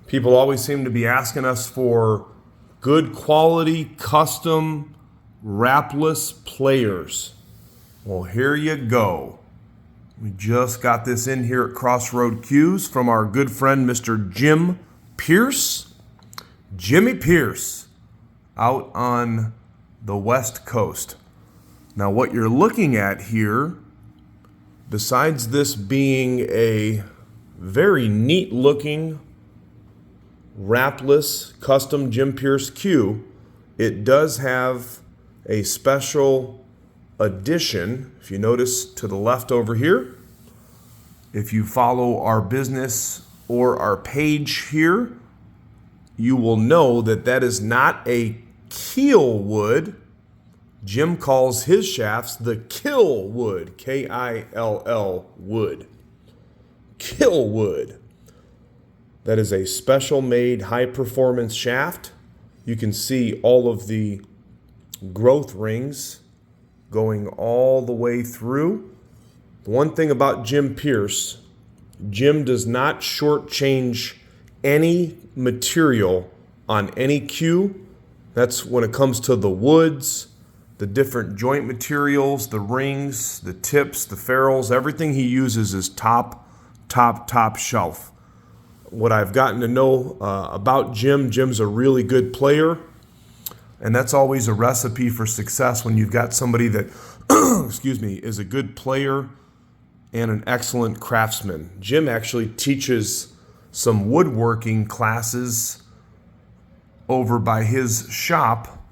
People always seem to be asking us for good quality, custom, wrapless players. Well, here you go. We just got this in here at Crossroad Cues from our good friend, Mr. Jim Pierce. Jimmy Pierce, out on the West Coast. Now, what you're looking at here, besides this being a very neat looking wrapless custom Jim Pierce cue, it does have a special addition. If you notice to the left over here, if you follow our business or our page here, you will know that that is not a Killwood. Jim calls his shafts the Killwood, K-I-L-L wood. Killwood. That is a special made high performance shaft. You can see all of the growth rings going all the way through. The one thing about Jim Pierce, Jim does not shortchange any material on any cue. That's when it comes to the woods, the different joint materials, the rings, the tips, the ferrules, everything he uses is top shelf. What I've gotten to know about Jim, Jim's a really good player, and that's always a recipe for success when you've got somebody that, is a good player and an excellent craftsman. Jim actually teaches some woodworking classes over by his shop.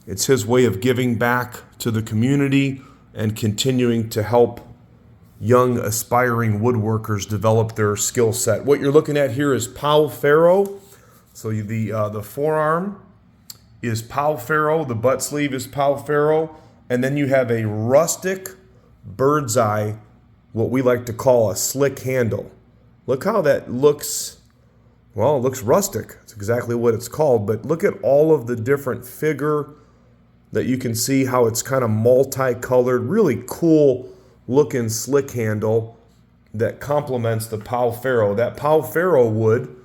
It's his way of giving back to the community and continuing to help young aspiring woodworkers develop their skill set. What you're looking at here is Ferro. So the forearm is Ferro, the butt sleeve is Ferro, and then you have a Rustic Birdseye, what we like to call a slick handle. Look how that looks. Well, it looks rustic. It's exactly what it's called, but look at all of the different figure that you can see, how it's kind of multicolored, really cool looking slick handle that complements the Ferro. That Ferro wood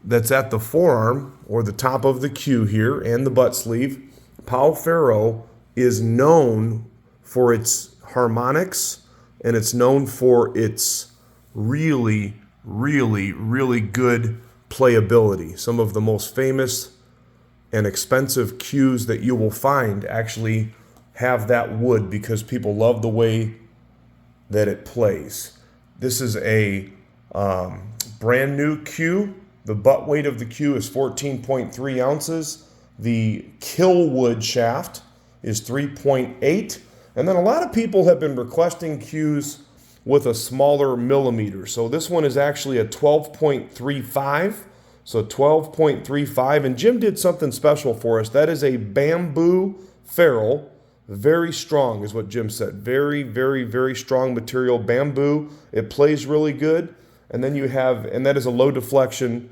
that's at the forearm or the top of the cue here and the butt sleeve, Ferro is known for its harmonics, and it's known for its really good playability. Some of the most famous and expensive cues that you will find actually have that wood because people love the way that it plays. This is a brand new cue. The butt weight of the cue is 14.3 ounces. The Killwood shaft is 3.8. And then a lot of people have been requesting cues with a smaller millimeter. So this one is actually a 12.35. So 12.35. And Jim did something special for us. That is a bamboo ferrule. Very strong is what Jim said. Very strong material. Bamboo. It plays really good. And then you have, and that is a low deflection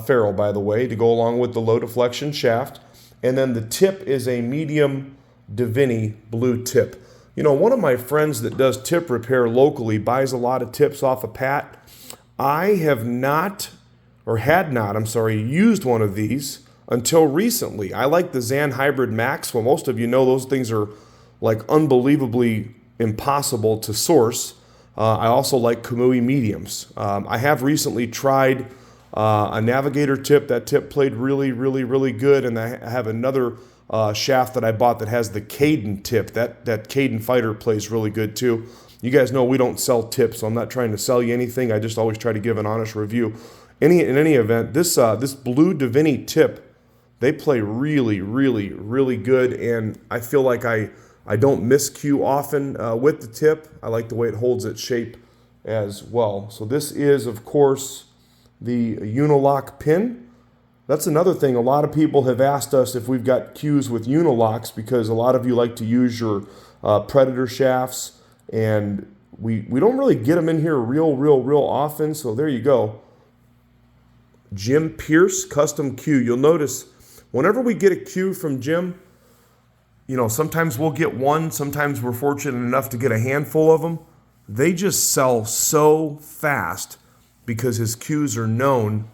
ferrule, by the way, to go along with the low deflection shaft. And then the tip is a medium Diveney blue tip. You know, one of my friends that does tip repair locally buys a lot of tips off of Pat. I have not, or had not, used one of these until recently. I like the Zan Hybrid Max. Well, most of you know those things are like unbelievably impossible to source. I also like Kamui mediums. I have recently tried a Navigator tip. That tip played really good, and I have another shaft that I bought that has the Caden tip. That Caden Fighter plays really good too. You guys know we don't sell tips, so I'm not trying to sell you anything. I just always try to give an honest review. In any event, this blue Diveney tip, they play really good, and I feel like I don't miscue often with the tip. I like the way it holds its shape as well. So this is, of course, the Uni-loc Pin. That's another thing. A lot of people have asked us if we've got cues with Uni-locs because a lot of you like to use your Predator shafts, and we don't really get them in here real often. So there you go. Jim Pierce custom cue. You'll notice whenever we get a cue from Jim, you know, sometimes we'll get one, sometimes we're fortunate enough to get a handful of them. They just sell so fast because his cues are known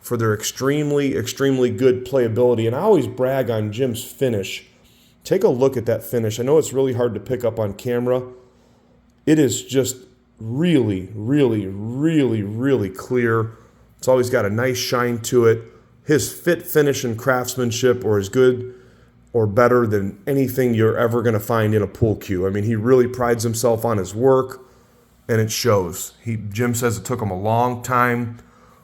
for their extremely, extremely good playability. And I always brag on Jim's finish. Take a look at that finish. I know it's really hard to pick up on camera. It is just really, really, really, really clear. It's always got a nice shine to it. His fit, finish, and craftsmanship are as good or better than anything you're ever going to find in a pool cue. I mean, he really prides himself on his work, and it shows. Jim says it took him a long time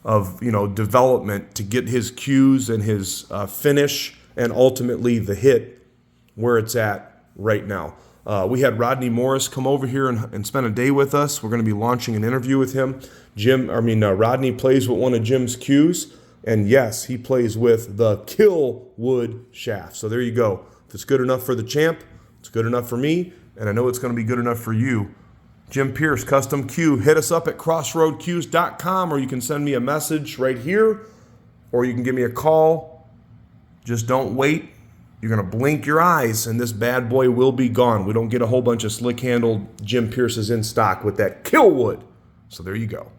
of development to get his cues and his finish, and ultimately the hit where it's at right now. We had Rodney Morris come over here and spend a day with us. We're going to be launching an interview with him. Rodney plays with one of Jim's cues, and yes, he plays with the Killwood shaft. So there you go. If it's good enough for the champ, it's good enough for me, and I know it's going to be good enough for you. Jim Pierce, Custom Cue. Hit us up at crossroadcues.com, or you can send me a message right here, or you can give me a call. Just don't wait. You're going to blink your eyes, and this bad boy will be gone. We don't get a whole bunch of slick-handled Jim Pierces in stock with that Killwood. So there you go.